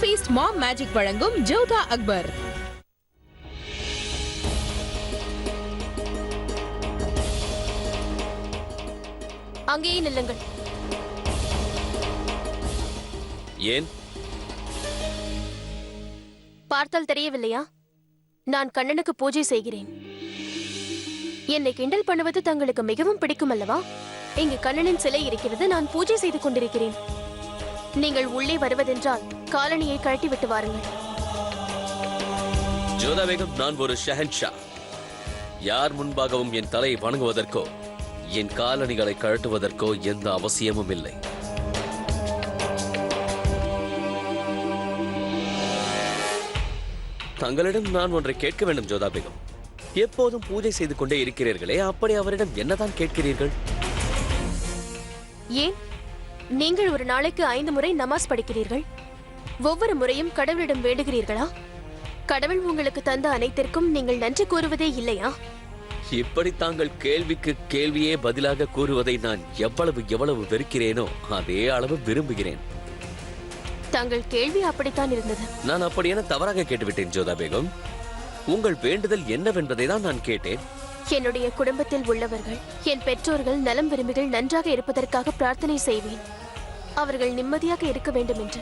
Feast மாம் magic வழங்கும் ஜோதா அக்பர். அங்கேயே நில்லுங்கள். ஏன்? பார்த்தால் தெரியவில்லையா? நான் கண்ணனுக்கு பூஜை செய்கிறேன். என்னை கிண்டல் பண்ணுவது தங்களுக்கு மிகவும் பிடிக்கும் அல்லவா? இங்கு கண்ணனின் சிலை இருக்கிறது, நான் பூஜை செய்து கொண்டிருக்கிறேன். நீங்கள் உள்ளே வருவதென்றால் காலணியை கழட்டி விட்டு வாருங்கள். ஜோதா பேகம், நான் ஒரு ஷஹன்ஷா. யார் முன்பாகவும் என் தலையை வணங்குவதற்கோ என் காலணிகளை கழட்டுவதற்கோ எந்த அவசியமும் இல்லை. தங்களிடம் நான் ஒன்றை கேட்க வேண்டும் ஜோதா பேகம். எப்போதும் பூஜை செய்து கொண்டே இருக்கிறீர்களே, அப்படி அவரிடம் என்னதான் கேட்கிறீர்கள்? ஏன் நீங்கள் ஒரு நாளைக்கு 5 முறை நமாஸ் படிக்கிறீர்கள்? ஒவ்வொரு முறையும் கடவுளிடம் வேண்டுகிறீர்களா? கடவுள் உங்களுக்கு தந்த அனைத்திற்கும் நீங்கள் நன்றி கூறுவதே இல்லையா? இப்படி தாங்கள் கேள்விக்கு கேள்வியே பதிலாக கூறுவதை நான் எவ்வளவு வெறுக்கிறேனோ அதே அளவு விரும்புகிறேன். தாங்கள் கேள்வி அப்படித்தான் இருந்தது. நான் அப்படி என தவறாக கேட்டுவிட்டேன் ஜோதா பேகம். உங்கள் வேண்டுதல் என்னவென்பதை தான் நான் கேட்டேன். என்னுடைய குடும்பத்தில் உள்ளவர்கள், என் பெற்றோர்கள், நலம் விரும்பிகள் நன்றாக இருப்பதற்காக பிரார்த்தனை செய்வேன். அவர்கள் நிம்மதியாக இருக்க வேண்டும் என்று.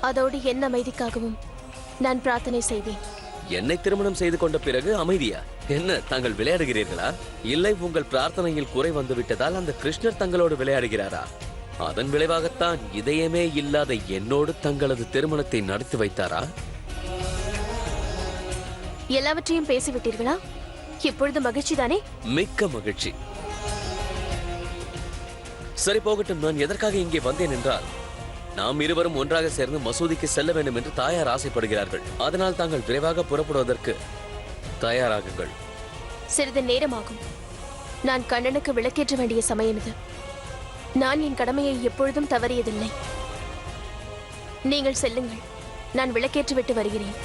அதோடு என் அமைதிக்காகவும் நான் பிரார்த்தனை செய்வேன். என்னை திருமணம் செய்து கொண்ட பிறகு அமைதியா? என்ன தாங்கள் விளையாடுகிறீர்களா? இல்லை, உங்கள் பிரார்த்தனையில் குறை வந்துவிட்டதால் அந்த கிருஷ்ணர் தங்களோடு விளையாடுகிறாரா? அதன் விளைவாகத்தான் இதயமே இல்லாத என்னோடு தங்களது திருமணத்தை நடத்தி வைத்தாரா? எல்லாவற்றையும் பேசிவிட்டீர்களா? இப்பொழுது மகிழ்ச்சி தானே? மிக்க மகிழ்ச்சி. சரி, போகட்டும். நான் எதற்காக இங்கே வந்தேன் என்றால், நாம் இருவரும் ஒன்றாக சேர்ந்து மசூதிக்கு செல்ல வேண்டும் என்று தாயார் ஆசைப்படுகிறார்கள். அதனால் தாங்கள் விரைவாக புறப்படுவதற்கு தயாராகுங்கள். சிறிது நேரமாகும். நான் கண்ணனுக்கு விளக்கேற்ற வேண்டிய சமயம் இது. நான் என் கடமையை எப்பொழுதும் தவறியதில்லை. நீங்கள் செல்லுங்கள், நான் விளக்கேற்றி விட்டு வருகிறேன்.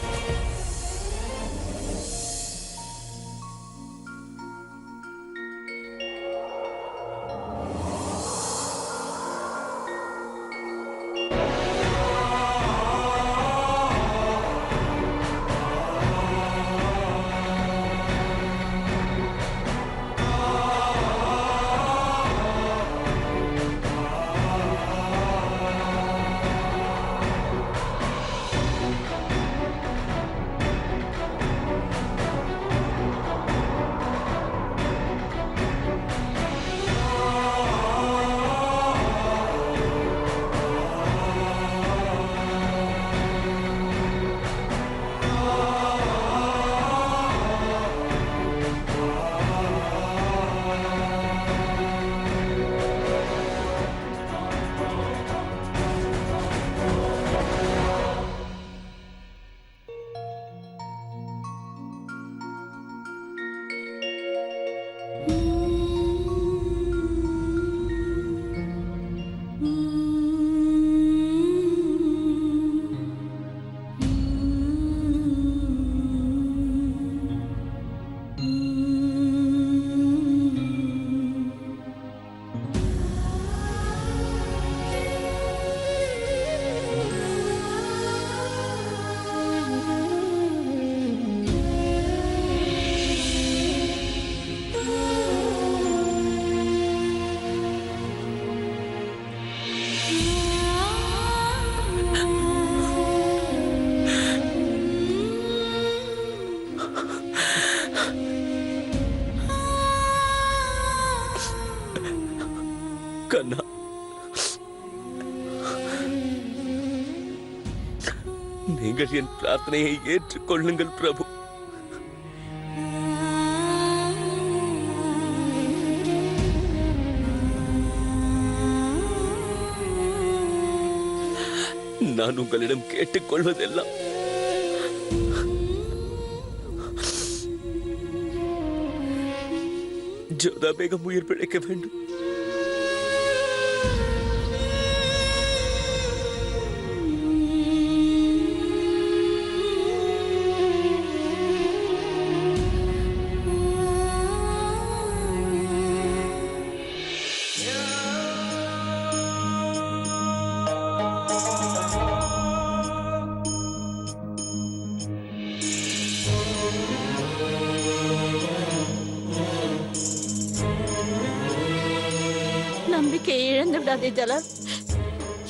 கண்ணா, நீங்கள் என் பிரார்த்தனையை ஏற்றுக்கொள்ளுங்கள் பிரபு. நான் உங்களிடம் கேட்டுக்கொள்வதெல்லாம் ஜோதா பேகம் உயிர் பிழைக்க வேண்டும். இழந்து விடாதே ஜலால்.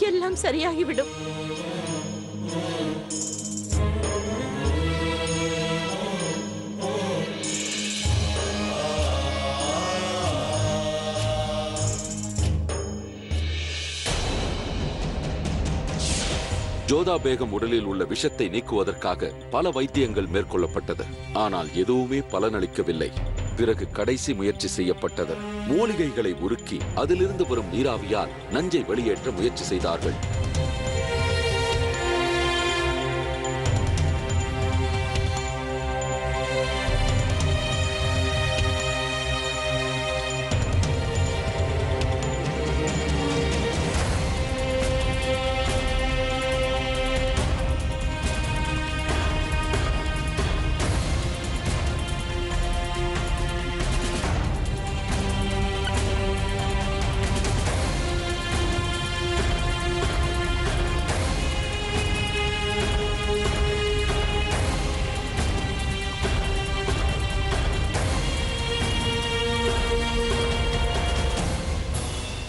எல்லாம் சரியாகிவிடும். ஜோதா பேகம் உடலில் உள்ள விஷத்தை நீக்குவதற்காக பல வைத்தியங்கள் மேற்கொள்ளப்பட்டது. ஆனால் எதுவுமே பலனளிக்கவில்லை. பிறகு கடைசி முயற்சி செய்யப்பட்டது. மூலிகைகளை உருக்கி அதிலிருந்து வரும் நீராவியால் நஞ்சை வெளியேற்ற முயற்சி செய்தார்கள்.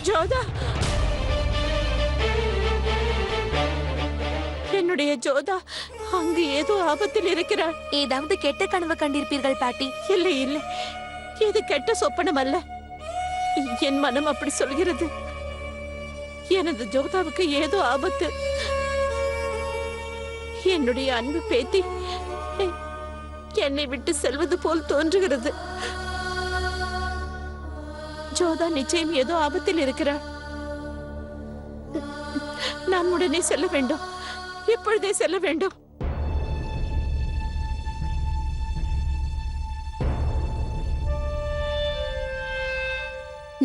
ஜோதா, என்னுடைய ஜோதா அங்கு ஏதோ ஆபத்தில் இருக்கிறாள். ஏதாவது கெட்ட கனவு கண்டிருப்பீர்கள் பாட்டி. இல்லை இல்லை, இது கெட்ட சொப்பனம் அல்ல. என் மனம் அப்படி சொல்கிறது. எனது ஜோதாவுக்கு ஏதோ ஆபத்து. என்னுடைய அன்பு பேத்தி என்னை விட்டு செல்வது போல் தோன்றுகிறது. ஜோதா நிச்சயம் ஏதோ ஆபத்தில் இருக்கிறார். நான் உடனே செல்ல வேண்டும். இப்பொழுதே செல்ல வேண்டும்.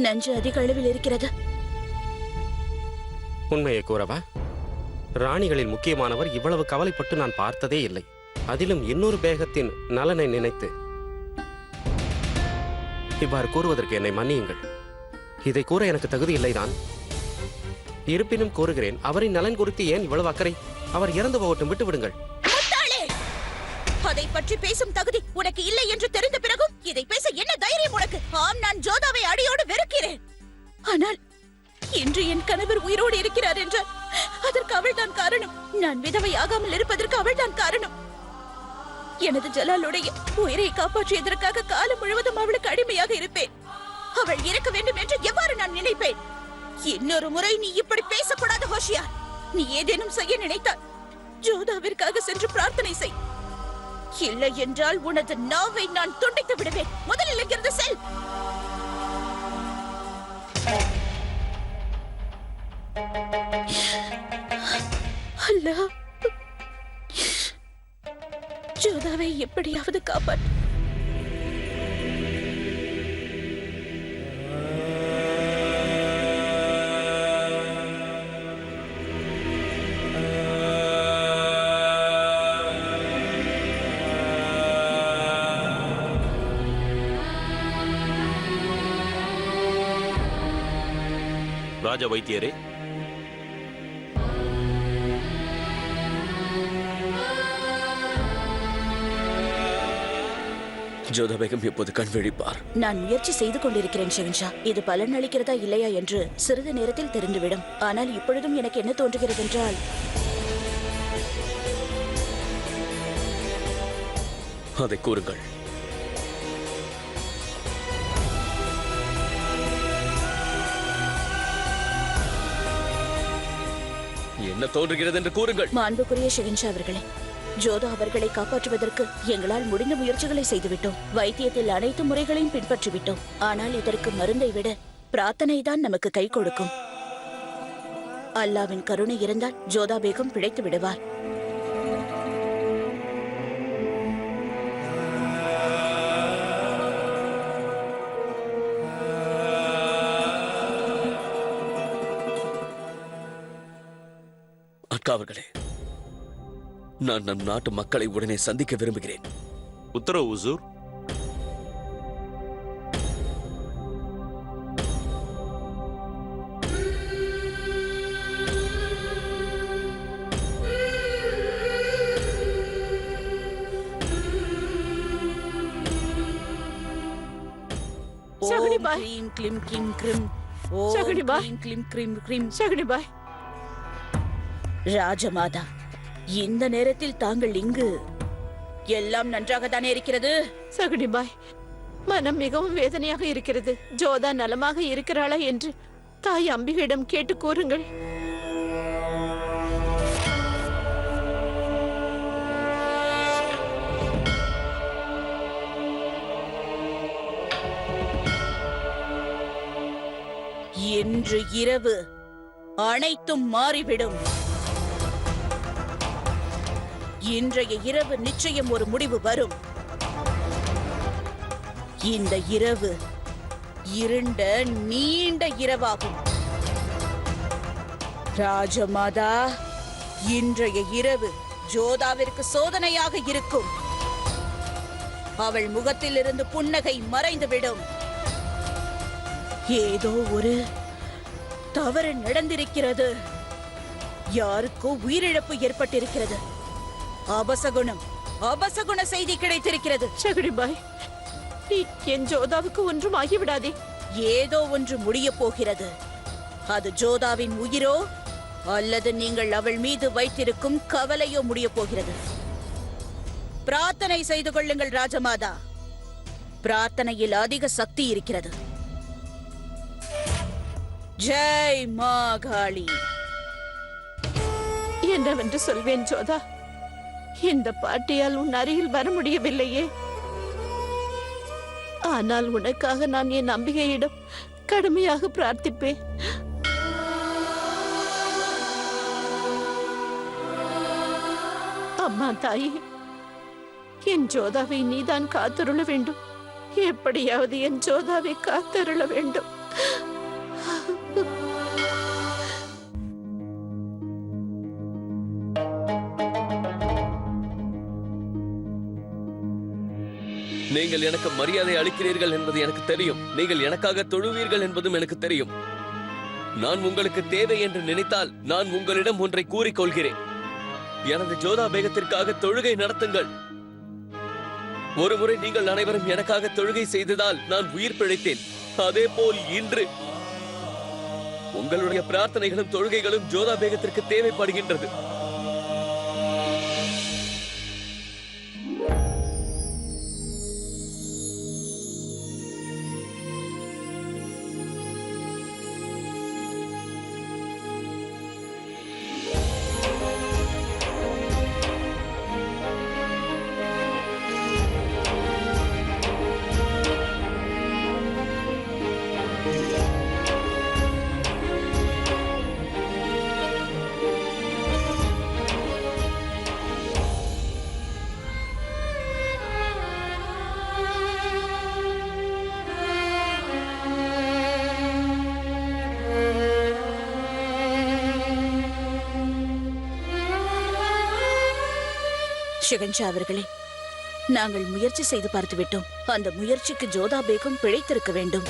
நஞ்சு அதிக அளவில் இருக்கிறது. உண்மையை கூறவா? ராணிகளில் முக்கியமானவர் இவ்வளவு கவலைப்பட்டு நான் பார்த்ததே இல்லை. அதிலும் இன்னொரு பேகத்தின் நலனை நினைத்து. இவ்வாறு கூறுவதற்கு என்னை மன்னியுங்கள். இதை கூற எனக்கு தகுதி இல்லைதான். இருப்பினும் கூறுகிறேன், அவரின் நலன் குறித்து ஏன் இவ்வளவு அக்கறை? அவர் இறந்து போகட்டும், விட்டு விடுங்கள். அதை பற்றி பேசும் தகுதி உனக்கு இல்லை என்று தெரிந்த பிறகும் இதை பேச என்ன தைரியம் உனக்கு? ஆம், நான் ஜோதாவை அடியோடு வெறுக்கிறேன். ஆனால் இன்று என் கணவர் உயிரோடு இருக்கிறார் என்றால் அதற்கு அவள்தான் காரணம். நான் விதவை ஆகாமல் இருப்பதற்கு அவள்தான் காரணம். எனது ஜலாலுடைய உயிரை காப்பாற்றியதற்காக காலம் முழுவதும் அவளுக்கு அடிமையாக இருப்பேன். அவள் இறக்க வேண்டும் என்று எவ்வாறு நான் நினைப்பேன்? இன்னொரு முறை நீ இப்படி பேசக்கூடாது ஹோஷியார். நீ ஏதேனும் செய்ய நினைத்தால் ஜோதாவிற்காக சென்று பிரார்த்தனை செய். இல்லை என்றால் உனது நாவை நான் துண்டித்து விடுவேன். முதலில் இங்கிருந்து செல். அல்லாஹ், ஜோதாவை எப்படியாவது காப்பாற்று. ராஜ வைத்தியரே, ஜோதா பேகம் இப்போது கண் விழிப்பார். நான் முயற்சி செய்து கொண்டிருக்கிறேன் ஷெஹன்ஷா. இது பலன் அளிக்கிறதா இல்லையா என்று சிறிது நேரத்தில் தெரிந்துவிடும். ஆனால் இப்பொழுதும் எனக்கு என்ன தோன்றுகிறது என்றால், அதை கூறுங்கள். என்ன தோன்றுகிறது என்று கூறுங்கள். மாண்புக்குரிய ஷெஹன்ஷா அவர்களே, ஜோதா அவர்களை காப்பாற்றுவதற்கு எங்களால் முடிந்த முயற்சிகளை செய்துவிட்டோம். வைத்தியத்தில் அனைத்து முறைகளையும் பின்பற்றிவிட்டோம். ஆனால் இதற்கு மருந்தை விட பிரார்த்தனை தான் நமக்கு கை கொடுக்கும். அல்லாவின் கருணை இருந்தால் ஜோதா பேகம் பிழைத்து விடுவார். அக்கா அவர்களே, நான் நம் நாட்டு மக்களை உடனே சந்திக்க விரும்புகிறேன். உத்தரவு ஹுசூர். சகுனி ஓம் பாய். க்ளீம் க்ளீம் கிம் கிம் ஓம் சகுனிபாய். க்ளீம், க்ளீம், க்ரீம், க்ரீம். சகுனிபாய், ராஜமாதா, இந்த நேரத்தில் தாங்கள் இங்கு எல்லாம் நன்றாகத்தானே இருக்கிறது? சகுனிபாய், மனம் மிகவும் வேதனையாக இருக்கிறது. ஜோதா நலமாக இருக்கிறாளா என்று தாய் அம்பிகையிடம் கேட்டு கூறுங்கள். இன்று இரவு அனைத்தும் மாறிவிடும். இன்றைய இரவு நிச்சயம் ஒரு முடிவு வரும். இந்த இரவு இருண்ட நீண்ட இரவாகும். ராஜமாதா, இன்றைய இரவு ஜோதாவிற்கு சோதனையாக இருக்கும். அவள் முகத்திலிருந்து புன்னகை மறைந்துவிடும். ஏதோ ஒரு தவறு நடந்திருக்கிறது. யாருக்கோ உயிரிழப்பு ஏற்பட்டிருக்கிறது. அபசகுணம், அபசகுண செய்தி கிடைத்திருக்கிறது. சகுனிபாய், நீ என் ஜோதாவுக்கு ஒன்றும் ஆகிவிடாதே. ஏதோ ஒன்று முடியப் போகிறது. அது ஜோதாவின் உயிரோ அல்லது நீங்கள் அவள் மீது வைத்திருக்கும் கவலையோ முடியப் போகிறது. பிரார்த்தனை செய்து கொள்ளுங்கள் ராஜமாதா. பிரார்த்தனையில் அதிக சக்தி இருக்கிறது. ஜெய் மாகாளி. என்னவென்று சொல்வேன் ஜோதா? இந்த பாட்டியால் உன் அருகில் வர முடியவில்லையே. ஆனால் உனக்காக நான் என் நம்பிக்கையிடம் கடுமையாக பிரார்த்திப்பேன். அம்மா தாயே, என் ஜோதாவை நீதான் காத்தருள வேண்டும். எப்படியாவது என் ஜோதாவை காத்தருள வேண்டும். நீங்கள் எனக்கு மரியாதை அளிக்கிறீர்கள் என்பது எனக்கு தெரியும். நீங்கள் எனக்காக தொழுவீர்கள் என்பதும் எனக்கு தெரியும். நான் உங்களுக்கு தேவை என்று நினைத்தால் நான் உங்களிடம் ஒன்றை கூறிக்கொள்கிறேன். எனது ஜோதா பேகத்திற்காக தொழுகை நடத்துங்கள். ஒருமுறை நீங்கள் அனைவரும் எனக்காக தொழுகை செய்ததால் நான் உயிர் பிழைத்தேன். அதே போல் இன்று உங்களுடைய பிரார்த்தனைகளும் தொழுகைகளும் ஜோதா பேகத்திற்கு தேவைப்படுகின்றது. ஷெகன்ஷா அவர்களே, நாங்கள் முயற்சி செய்து பார்த்து விட்டோம். அந்த முயற்சிக்கு ஜோதா பேகம் பிழைத்திருக்க வேண்டும்.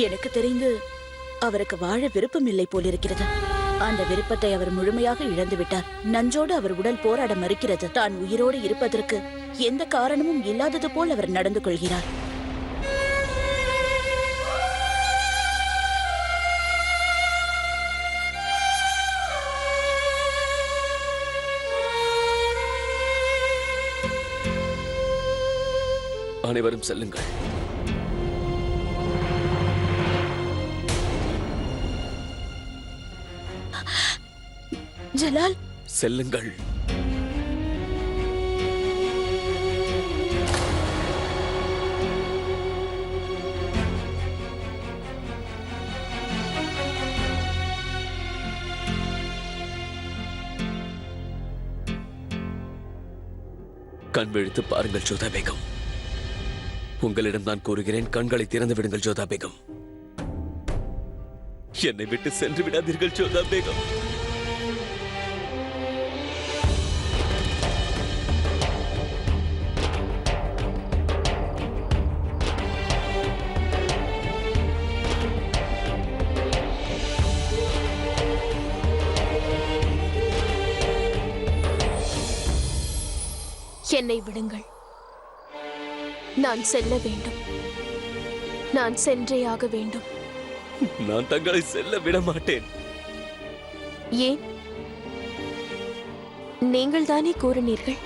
எனக்கு தெரிந்து அவருக்கு வாழ விருப்பம் இல்லை போலிருக்கிறது. அந்த விருப்பத்தை அவர் முழுமையாக இழந்து விட்டார். நஞ்சோடு அவர் உடல் போராட மறுக்கிறது. தான் உயிரோடு இருப்பதற்கு எந்த காரணமும் இல்லாதது போல் அவர் நடந்து கொள்கிறார். அனைவரும் செல்லுங்கள். ஜலால், செல்லுங்கள். கண் விழித்து பாருங்கள் ஜோதா பேகம். உங்களிடம் நான் கூறுகிறேன், கண்களை திறந்து விடுங்கள் ஜோதா பேகம். என்னை விட்டு சென்று விடாதீர்கள் ஜோதா பேகம். என்னை விடுங்கள். நான் செல்ல வேண்டும். நான் சென்றே ஆக வேண்டும். நான் தங்களை செல்ல விட மாட்டேன். ஏன்? நீங்கள் தானே கூறினீர்கள்.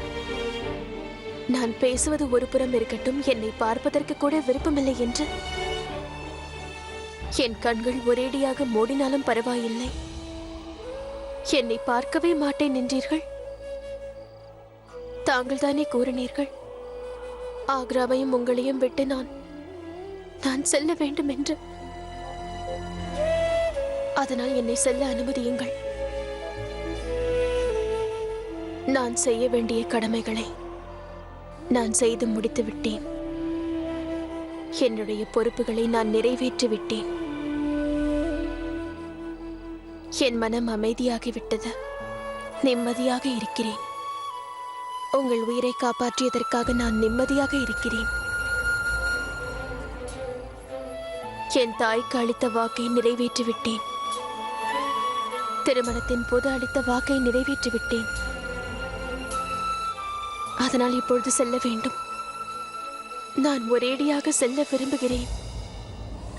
நான் பேசுவது ஒரு புறம் இருக்கட்டும், என்னை பார்ப்பதற்கு கூட விருப்பமில்லை என்று. என் கண்கள் ஒரேடியாக மூடினாலும் பரவாயில்லை, என்னை பார்க்கவே மாட்டேன் என்றீர்கள். தாங்கள் தானே கூறினீர்கள், ஆக்ராவையும் உங்களையும் விட்டு நான் செல்ல வேண்டும் என்று. அதனால் என்னை செல்ல அனுமதியுங்கள். நான் செய்ய வேண்டிய கடமைகளை நான் செய்து முடித்து விட்டேன். என்னுடைய பொறுப்புகளை நான் நிறைவேற்றி விட்டேன். என் மனம் அமைதியாகிவிட்டது. நிம்மதியாக இருக்கிறேன். உங்கள் உயிரை காப்பாற்றியதற்காக நான் நிம்மதியாக இருக்கிறேன். என் தாய்க்கு அளித்த வாக்கை நிறைவேற்றிவிட்டேன். திருமணத்தின் போது அளித்த வாக்கை நிறைவேற்றிவிட்டேன். அதனால் இப்பொழுது செல்ல வேண்டும். நான் ஒரேடியாக செல்ல விரும்புகிறேன்.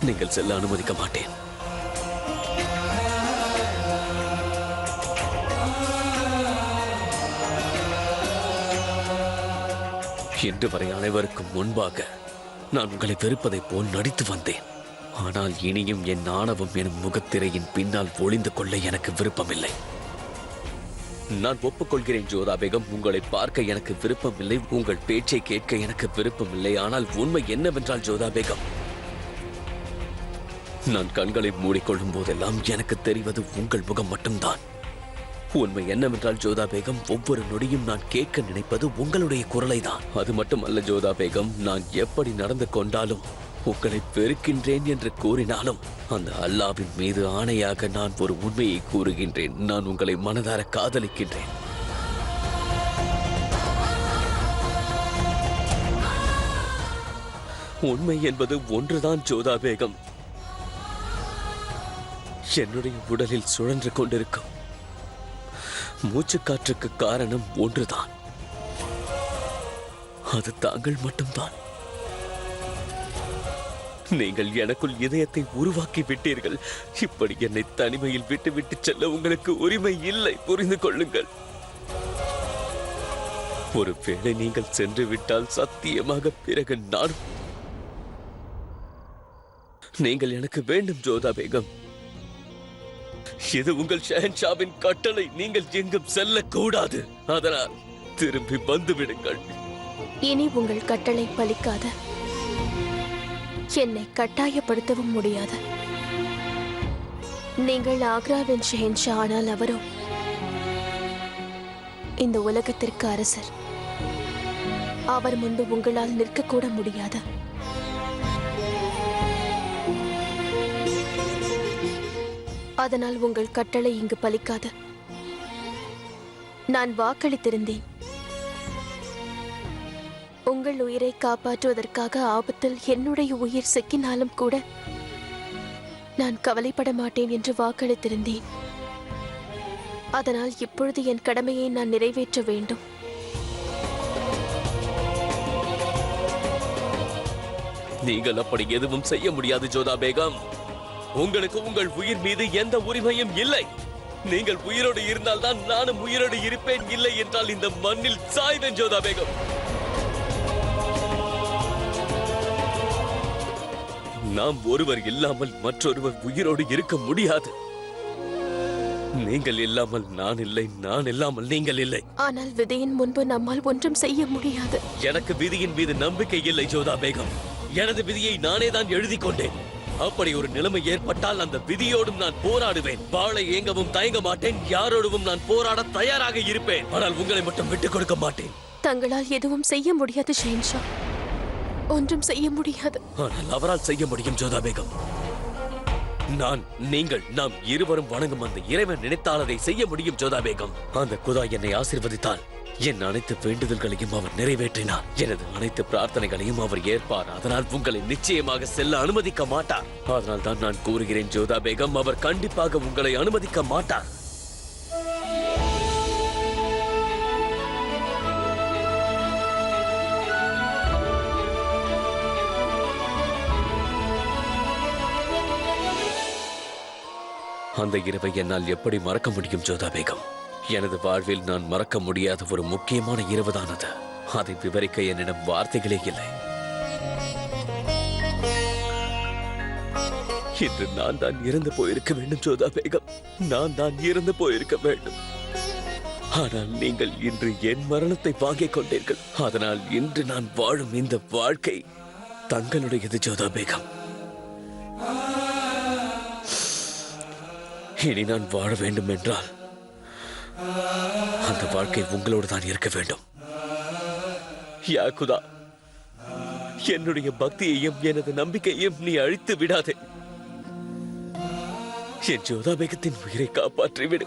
நீங்கள் செல்ல அனுமதிக்க மாட்டேன். இன்று வரை அனைவருக்கும் முன்பாக நான் உங்களை வெறுப்பதைப் போல் நடித்து வந்தேன். ஆனால் இனியும் என் ஆணவம் எனும் முகத்திரையின் பின்னால் ஒளிந்து கொள்ள எனக்கு விருப்பமில்லை. நான் ஒப்புக்கொள்கிறேன் ஜோதா பேகம், உங்களை பார்க்க எனக்கு விருப்பமில்லை, உங்கள் பேச்சை கேட்க எனக்கு விருப்பமில்லை. ஆனால் உண்மை என்னவென்றால் ஜோதா பேகம், நான் கண்களை மூடிக்கொள்ளும் போதெல்லாம் எனக்கு தெரிவது உங்கள் முகம் மட்டும்தான். உண்மை என்னவென்றால் ஜோதா பேகம், ஒவ்வொரு நொடியும் நான் கேட்க நினைப்பது உங்களுடைய குரலை தான். அது மட்டுமல்ல ஜோதா பேகம், நான் எப்படி நடந்து கொண்டாலும், உங்களை வெறுக்கின்றேன் என்று கூறினாலும், அந்த அல்லாவின் மீது ஆணையாக நான் ஒரு உண்மையை கூறுகின்றேன். நான் உங்களை மனதார காதலிக்கின்றேன். உண்மை என்பது ஒன்றுதான் ஜோதா பேகம். என்னுடைய உடலில் சுழன்று கொண்டிருக்கும் மூச்சுக்காற்றுக்கு காரணம் ஒன்றுதான். அது தாங்கள் மட்டும்தான். நீங்கள் எனக்குள் இதயத்தை உருவாக்கி விட்டீர்கள். இப்படி என்னை தனிமையில் விட்டு விட்டு செல்ல உங்களுக்கு உரிமை இல்லை, புரிந்து கொள்ளுங்கள். ஒருவேளை நீங்கள் சென்று விட்டால் சத்தியமாக பிறகு நான் நீங்கள் எனக்கு வேண்டும் ஜோதா பேகம். இது உங்கள் ஷஹன்ஷாவின் கட்டளை. நீங்கள் எங்கும் செல்லக்கூடாது. அதனால் திரும்பி வந்து விடுங்கள். இனி உங்கள் கட்டளை பலிக்காது. என்னை கட்டாயப்படுத்தவும் முடியாது. நீங்கள் ஆக்ராவின் ஷெஹன்ஷா, ஆனால் அவரோ இந்த உலகத்திற்கு அரசர். அவர் முன்பு உங்களால் நிற்கக்கூட முடியாது. அதனால் உங்கள் கட்டளை இங்கு பலிக்காது. நான் வாக்களித்திருந்தேன். உங்கள் உயிரை காப்பாற்றுவதற்காக ஆபத்தில் என்னுடைய உயிர் சிக்கினாலும் கூட நான் கவலைப்பட மாட்டேன் என்று வாக்களித்திருந்தேன். அதனால் இப்பொழுது என் கடமையை நான் நிறைவேற்ற வேண்டும். நீங்கள் அப்படி எதுவும் செய்ய முடியாது ஜோதா பேகம். உங்களுக்கு உங்கள் உயிர் மீது எந்த உரிமையும் இல்லை. நீங்கள் உயிரோடு இருந்தால் தான் நானும் உயிரோடு இருப்பேன். இல்லை என்றால் இந்த மண்ணில் சாய்வேன் ஜோதா பேகம். நாம் ஒருவர் இல்லாமல் மற்றொருவர் உயிரோடு இருக்க முடியாது. நீங்கள் இல்லாமல் நான் இல்லை, நான் இல்லாமல் நீங்கள் இல்லை. ஆனால் விதியின் முன்பு நம்மால் ஒன்றும் செய்ய முடியாது. எனக்கு விதியின் மீது நம்பிக்கை இல்லை ஜோதா பேகம். எனது விதியை நானே தான் எழுதி கொண்டேன். அப்படி ஒரு நிலைமை ஏற்பட்டால் அந்த விதியோடும் நான் போராடுவேன். வாழை ஏங்கவும் தயங்க மாட்டேன். யாரோடும் நான் போராட தயாராக இருப்பேன். ஆனால் உங்களை மட்டும் விட்டுக் கொடுக்க மாட்டேன். தங்களால் எதுவும் செய்ய முடியாது ஷெஹன்ஷா. ஒன்றும் செய்ய முடியாது. ஆனால் அவரால் செய்ய முடியும் ஜோதா பேகம். நாம் இருவரும் வணங்கும் அந்த இறைவன் நினைத்தால் அதை செய்ய முடியும் ஜோதா பேகம். அந்த குதா என்னை ஆசீர்வதித்தால் என் அனைத்து வேண்டுதல்களையும் அவர் நிறைவேற்றினார். எனது அனைத்து பிரார்த்தனைகளையும் அவர் ஏற்பார். அதனால் உங்களை நிச்சயமாக செல்ல அனுமதிக்க மாட்டார். அதனால் தான் நான் கூறுகிறேன் ஜோதா பேகம், அவர் கண்டிப்பாக உங்களை அனுமதிக்க மாட்டார். அந்த இரவை என்னால் எப்படி மறக்க முடியும் ஜோதா பேகம்? எனது வாழ்வில் நான் மறக்க முடியாத ஒரு முக்கியமான இரவுதான் அது. அதை விவரிக்க என்னிடம் வார்த்தைகளே இல்லை. இன்று நான் தான் இறந்து போயிருக்க வேண்டும் ஜோதா பேகம். நான் தான் இறந்து போயிருக்க வேண்டும். ஆனால் நீங்கள் இன்று என் மரணத்தை வாங்கிக் கொண்டீர்கள். அதனால் இன்று நான் வாழும் இந்த வாழ்க்கை தங்களுடையது ஜோதா பேகம். இனி நான் வாழ வேண்டும் என்றால் அந்த வாழ்க்கை உங்களோடு தான் இருக்க வேண்டும். யாகுதா, என்னுடைய பக்தியையும் எனது நம்பிக்கையையும் நீ அழித்து விடாதே. என் ஜோதா பேகத்தின் உயிரை காப்பாற்றி விடு.